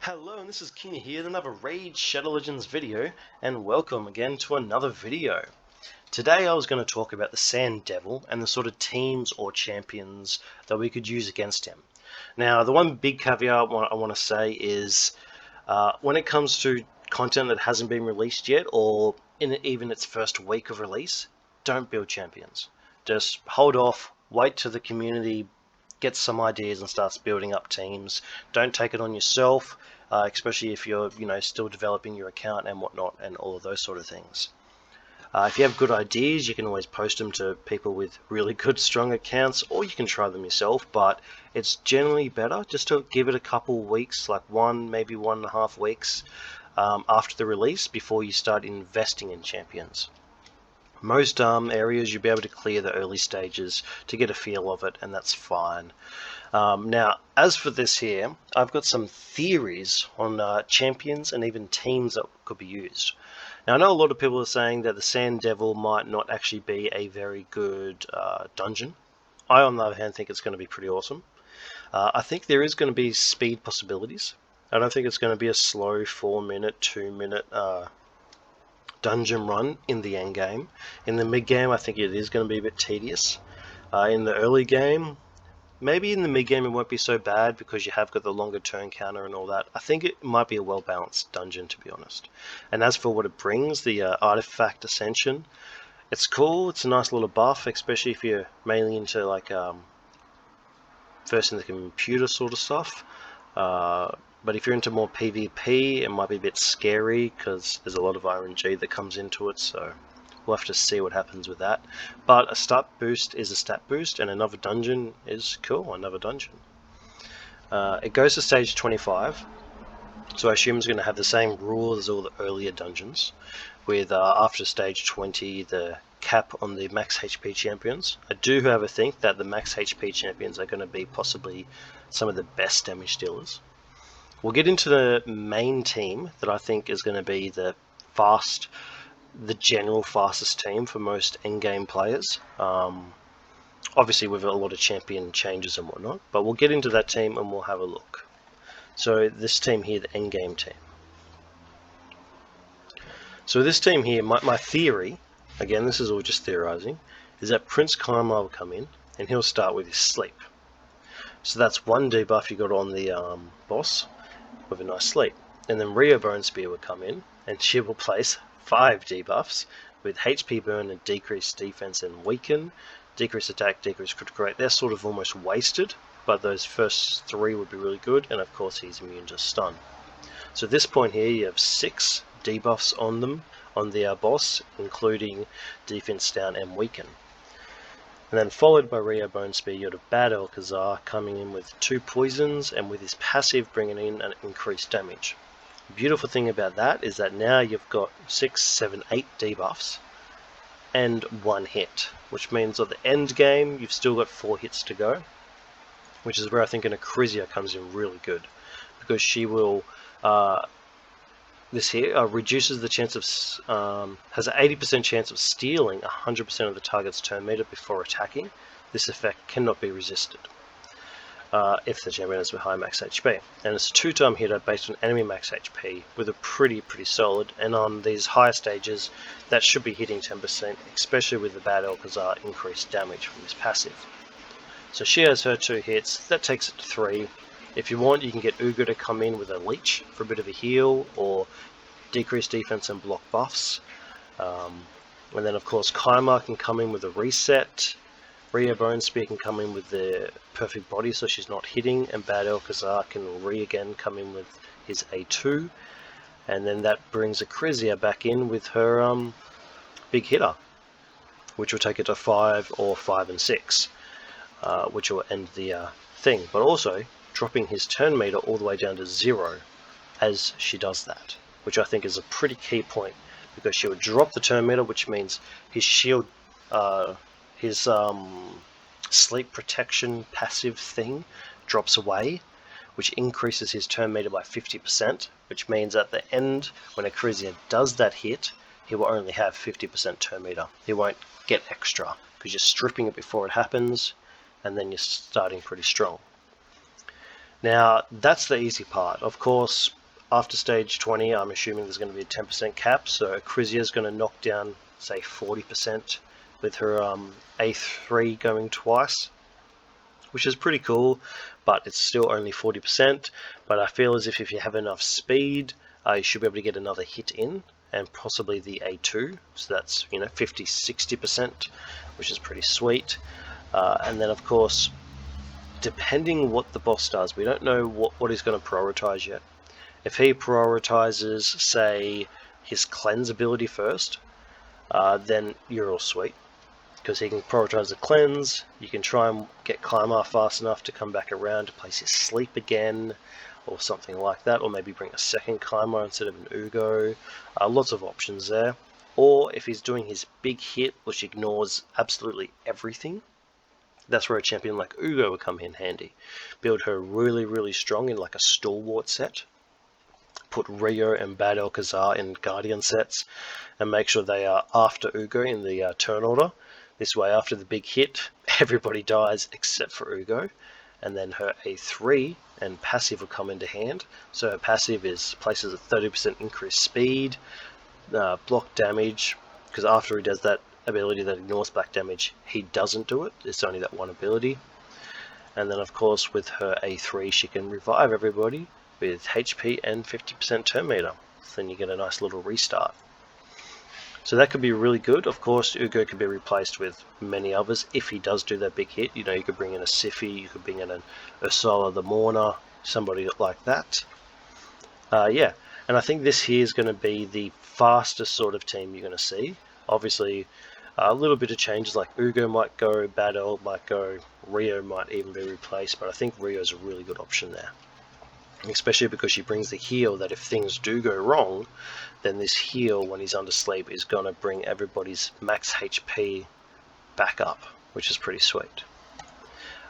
Hello, and this is Kina here with another Raid Shadow Legends video, and welcome again to another video. Today I was going to talk about the Sand Devil and the sort of teams or champions that we could use against him. Now, the one big caveat I want to say is when it comes to content that hasn't been released yet, or in even its first week of release, don't build champions. Just hold off, wait till the community gets some ideas and starts building up teams. Don't take it on yourself, especially if you're still developing your account and whatnot and all of those sort of things. If you have good ideas, you can always post them to people with really good strong accounts, or you can try them yourself, but it's generally better just to give it a couple weeks, like maybe 1.5 weeks after the release before you start investing in champions. Most areas you'll be able to clear the early stages to get a feel of it, and that's fine. Now, as for this here, I've got some theories on champions and even teams that could be used. Now, I know a lot of people are saying that the Sand Devil might not actually be a very good dungeon. I, on the other hand, think it's going to be pretty awesome. I think there is going to be speed possibilities. I don't think it's going to be a slow 4-minute, 2-minute dungeon run in the end game. In the mid game, I think it is going to be a bit tedious. In the early game, maybe in the mid game it won't be so bad because you have got the longer turn counter and all that. I think it might be a well balanced dungeon, to be honest. And as for what it brings, the Artifact Ascension, it's cool. It's a nice little buff, especially if you're mainly into like first in the computer sort of stuff. But if you're into more PvP, it might be a bit scary because there's a lot of RNG that comes into it, so we'll have to see what happens with that. But a stat boost is a stat boost, and another dungeon is cool, another dungeon. It goes to stage 25, so I assume it's going to have the same rules as all the earlier dungeons, with after stage 20 the cap on the max HP champions. I do however think that the max HP champions are going to be possibly some of the best damage dealers. We'll get into the main team that I think is going to be the general fastest team for most endgame players. Obviously with a lot of champion changes and whatnot, but we'll get into that team and we'll have a look. So this team here, the endgame team. So this team here, my theory, again this is all just theorizing, is that Prince Kymar will come in and he'll start with his sleep. So that's one debuff you got on the boss with a nice sleep. And then Rhea Bonespear will come in and she will place 5 debuffs with HP burn and decreased defense and weaken, decreased attack, decreased critical rate. They're sort of almost wasted, but those first 3 would be really good, and of course he's immune to stun. So at this point here you have 6 debuffs on them, on the boss, including defense down and weaken. And then followed by Rhea Bonespear, you have Bad Alcazar coming in with 2 poisons and with his passive bringing in an increased damage. The beautiful thing about that is that now you've got 6, 7, 8 debuffs and 1 hit, which means at the end game you've still got 4 hits to go, which is where I think an Acrisia comes in really good, because she will this here reduces the chance of, has an 80% chance of stealing 100% of the target's turn meter before attacking. This effect cannot be resisted if the champion is with high max HP. And it's a 2-time hitter based on enemy max HP with a pretty solid, and on these higher stages that should be hitting 10%, especially with the Bad Alcazar increased damage from his passive. So she has her 2 hits, that takes it to 3. If you want, you can get Uga to come in with a leech for a bit of a heal, or decrease defense and block buffs. And then of course Kymar can come in with a reset, Rhea Bonespear can come in with the perfect body so she's not hitting, and Bad Alcazar can again come in with his A2, and then that brings Acrisia back in with her big hitter, which will take it to 5 or 5 and 6, which will end the thing, but also dropping his turn meter all the way down to 0 as she does that, which I think is a pretty key point, because she would drop the turn meter, which means his shield, his sleep protection passive thing drops away, which increases his turn meter by 50%, which means at the end, when Acrisia does that hit, he will only have 50% turn meter. He won't get extra, because you're stripping it before it happens, and then you're starting pretty strong. Now, that's the easy part. Of course, after stage 20, I'm assuming there's going to be a 10% cap, so Acrisia is going to knock down, say, 40% with her A3 going twice, which is pretty cool, but it's still only 40%. But I feel as if you have enough speed, you should be able to get another hit in, and possibly the A2, so that's 50-60%, which is pretty sweet. And then of course, depending what the boss does, we don't know what he's going to prioritize yet. If he prioritizes, say, his cleanse ability first, then you're all sweet, because he can prioritize the cleanse. You can try and get Klimar fast enough to come back around to place his sleep again, or something like that, or maybe bring a second Klimar instead of an Ugo. Lots of options there. Or if he's doing his big hit, which ignores absolutely everything, that's where a champion like Ugo would come in handy. Build her really, really strong in like a stalwart set. Put Rio and Bad Alcazar in Guardian sets, and make sure they are after Ugo in the turn order. This way, after the big hit, everybody dies except for Ugo, and then her A3 and passive will come into hand. So her passive places a 30% increased speed, block damage, because after he does that ability that ignores back damage, he doesn't do it. It's only that one ability. And then of course with her A3 she can revive everybody with HP and 50% turn meter. So then you get a nice little restart. So that could be really good. Of course, Ugo could be replaced with many others if he does do that big hit. You could bring in a Siphi, you could bring in an Ursula the Mourner, somebody like that. Yeah, and I think this here is going to be the fastest sort of team you're going to see. Obviously, a little bit of changes, like Ugo might go, Battle might go, Rio might even be replaced, but I think Rio is a really good option there. Especially because she brings the heal that if things do go wrong, then this heal when he's under sleep is going to bring everybody's max HP back up, which is pretty sweet.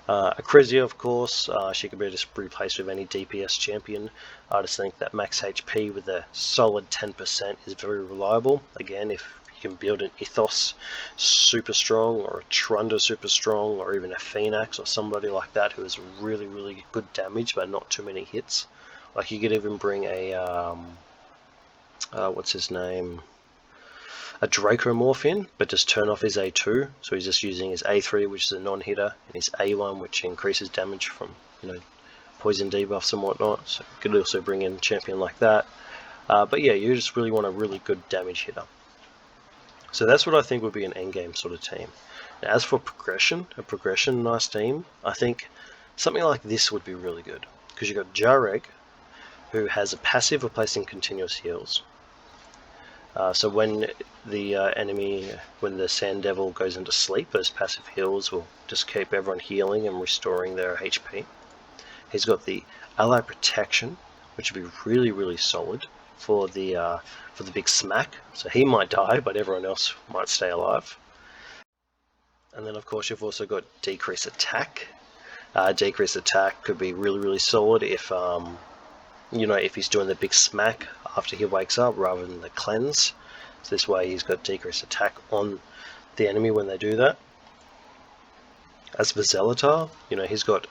Acrisia, of course, she could be just replaced with any DPS champion. I just think that max HP with a solid 10% is very reliable. Again, if you can build an Ethos super strong, or a Trunda super strong, or even a Phoenix or somebody like that who has really, really good damage but not too many hits. Like you could even bring a, what's his name? A Dracomorph in, but just turn off his A2, so he's just using his A3, which is a non-hitter, and his A1, which increases damage from poison debuffs and whatnot. So you could also bring in a champion like that. But yeah, you just really want a really good damage hitter. So that's what I think would be an endgame sort of team. Now, as for a progression nice team, I think something like this would be really good, because you've got Jareg, who has a passive replacing continuous heals. So when the when the Sand Devil goes into sleep, those passive heals will just keep everyone healing and restoring their HP. He's got the Ally Protection, which would be really, really solid for the big smack. So he might die, but everyone else might stay alive. And then of course you've also got Decrease Attack. Decrease Attack could be really, really solid if if he's doing the big smack after he wakes up rather than the cleanse. So this way he's got decreased attack on the enemy when they do that. As for Zelatar, he's got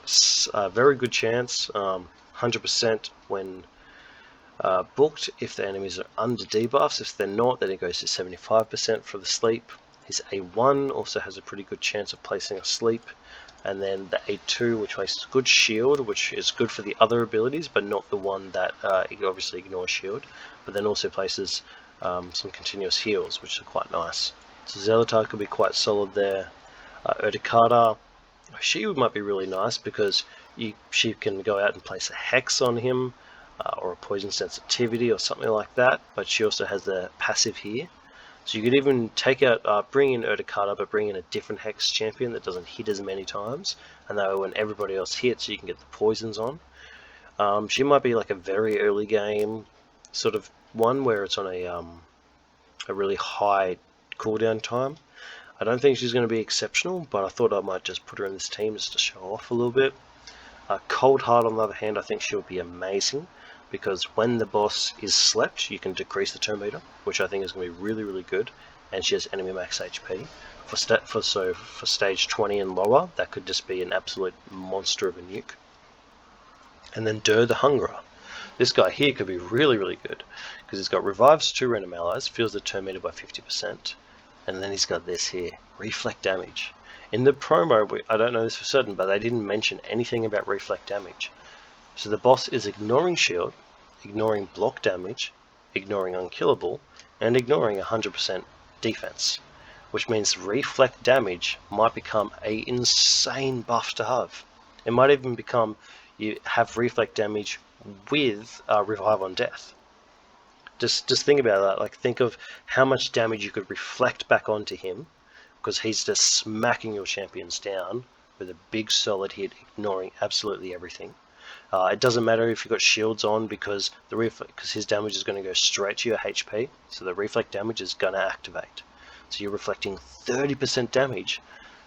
a very good chance, 100% when booked if the enemies are under debuffs. If they're not, then it goes to 75% for the sleep. His A1 also has a pretty good chance of placing a sleep. And then the A2, which places good shield, which is good for the other abilities, but not the one that obviously ignores shield, but then also places some continuous heals, which are quite nice. So Zelatar could be quite solid there. Urticata, she might be really nice because she can go out and place a Hex on him, or a Poison Sensitivity or something like that, but she also has the passive here. So you could even take out, bring in Urticata, but bring in a different Hex champion that doesn't hit as many times, and that way when everybody else hits, you can get the poisons on. She might be like a very early game sort of one where it's on a really high cooldown time. I don't think she's going to be exceptional, but I thought I might just put her in this team just to show off a little bit. Cold Heart, on the other hand, I think she'll be amazing, because when the boss is slept, you can decrease the turn meter, which I think is going to be really, really good, and she has enemy max HP. For stage 20 and lower, that could just be an absolute monster of a nuke. And then Dur the Hungerer. This guy here could be really, really good because he's got revives 2 random allies, feels the turn meter by 50%, and then he's got this here, reflect damage. In the promo, I don't know this for certain, but they didn't mention anything about reflect damage. So the boss is ignoring shield, ignoring block damage, ignoring unkillable, and ignoring 100% defense, which means reflect damage might become a insane buff to have. It might even become you have reflect damage with revive on death. Just think about that. Like, think of how much damage you could reflect back onto him, because he's just smacking your champions down with a big solid hit, ignoring absolutely everything. It doesn't matter if you've got shields on, because his damage is going to go straight to your HP, so the reflect damage is going to activate. So you're reflecting 30% damage.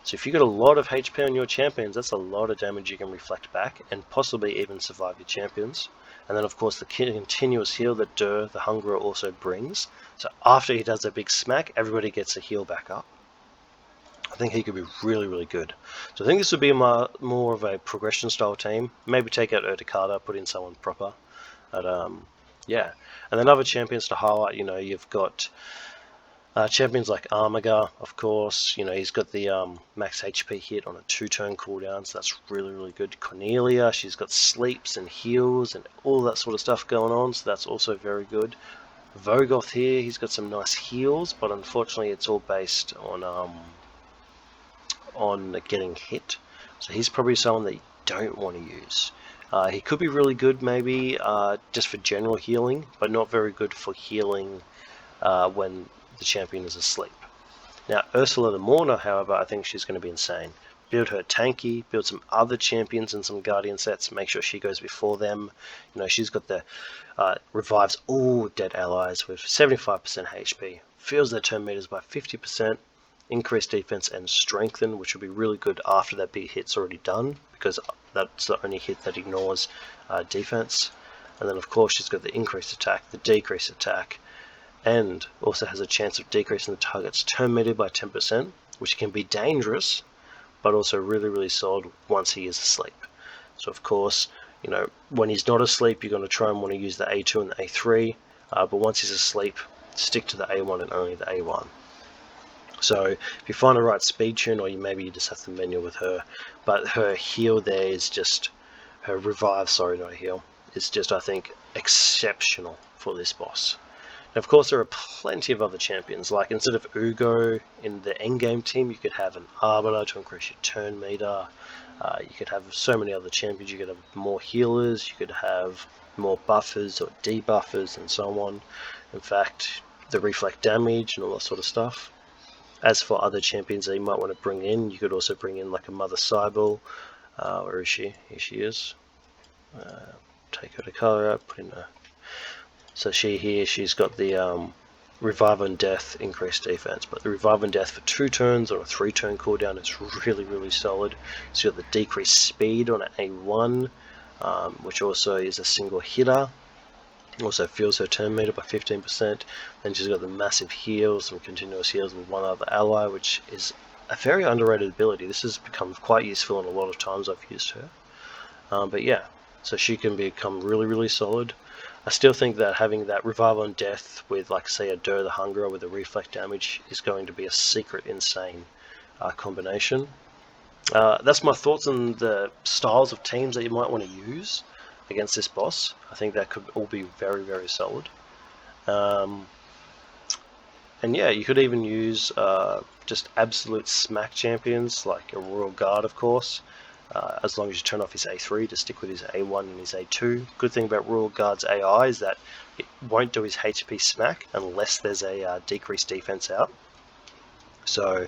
So if you've got a lot of HP on your champions, that's a lot of damage you can reflect back, and possibly even survive your champions. And then of course the continuous heal that Dur the Hungerer also brings. So after he does a big smack, everybody gets a heal back up. I think he could be really, really good. So I think this would be more of a progression style team. Maybe take out Urticata, put in someone proper. But yeah. And then other champions to highlight, you've got champions like Armiger, of course. He's got the max HP hit on a 2-turn cooldown, so that's really, really good. Cornelia, she's got sleeps and heals and all that sort of stuff going on, so that's also very good. Vogoth here, he's got some nice heals, but unfortunately it's all based on getting hit. So he's probably someone that you don't want to use. He could be really good maybe just for general healing, but not very good for healing when the champion is asleep. Now Ursula the Mourner, however, I think she's going to be insane. Build her tanky, build some other champions and some guardian sets, make sure she goes before them. She's got the revives all dead allies with 75% HP, fills their turn meters by 50%, increase defense and strengthen, which will be really good after that big hit's already done, because that's the only hit that ignores defense. And then of course she's got the increased attack, the decreased attack, and also has a chance of decreasing the target's turn meter by 10%, which can be dangerous, but also really, really solid once he is asleep. So of course, when he's not asleep, you're going to try and want to use the A2 and the A3, but once he's asleep, stick to the A1 and only the A1. So if you find the right speed tune, or maybe you just have to manual with her, but her heal there is just, her revive, sorry, not heal, is just, I think, exceptional for this boss. And of course there are plenty of other champions, like instead of Ugo in the endgame team, you could have an Arbiter to increase your turn meter. You could have so many other champions. You could have more healers, you could have more buffers or debuffers and so on. In fact, the reflect damage and all that sort of stuff. As for other champions that you might want to bring in, you could also bring in like a Mother Cybele. Where is she? Here she is. Take her to color up, put in a... So she's got the revive on death, increased defense, but the revive on death for 2 turns or a 3-turn cooldown is really, really solid. She's got the decreased speed on an A1, which also is a single hitter. Also fills her turn meter by 15%. Then she's got the massive heals and continuous heals with one other ally, which is a very underrated ability. This has become quite useful, and a lot of times I've used her. But yeah, so she can become really, really solid. I still think that having that revive on death with, like, say, a Dur the Hungerer with a reflect damage is going to be a secret insane combination. That's my thoughts on the styles of teams that you might want to use against this boss. I think that could all be very, very solid. And yeah, you could even use just absolute smack champions like a Royal Guard, of course. As long as you turn off his A3 to stick with his A1 and his A2. Good thing about Royal Guard's AI is that it won't do his HP smack unless there's a decreased defense out. So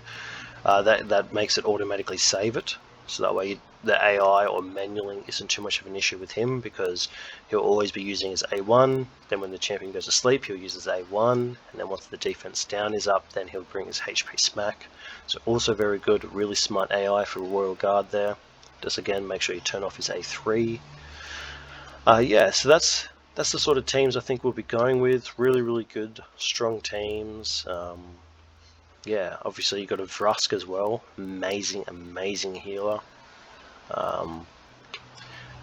that makes it automatically save it. So that way the AI or manualing isn't too much of an issue with him, because he'll always be using his A1. Then when the champion goes to sleep, he'll use his A1, and then once the defense down is up, then he'll bring his HP smack. So also very good, really smart AI for Royal Guard there. Just again, make sure you turn off his A3. Yeah, so that's the sort of teams I think we'll be going with. Really, really good, strong teams. Yeah, obviously you've got a Vrask as well. Amazing, amazing healer.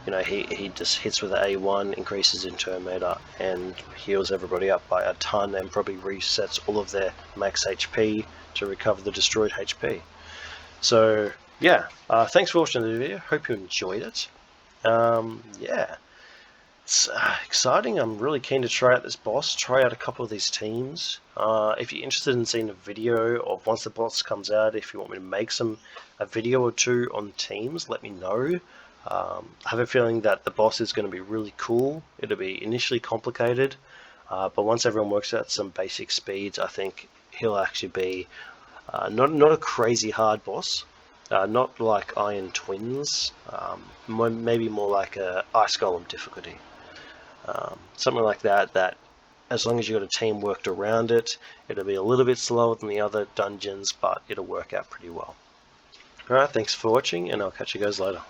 You know, he just hits with an A1, increases in turn meter, and heals everybody up by a ton, and probably resets all of their max HP to recover the destroyed HP. So yeah, thanks for watching the video. Hope you enjoyed it. Yeah, it's exciting. I'm really keen to try out this boss, try out a couple of these teams. If you're interested in seeing a video of once the boss comes out, if you want me to make a video or two on teams, let me know. I have a feeling that the boss is going to be really cool. It'll be initially complicated, but once everyone works out some basic speeds, I think he'll actually be not a crazy hard boss. Not like Iron Twins, maybe more like a Ice Golem difficulty. Something like that, that as long as you've got a team worked around it, it'll be a little bit slower than the other dungeons, but it'll work out pretty well. Alright, thanks for watching, and I'll catch you guys later.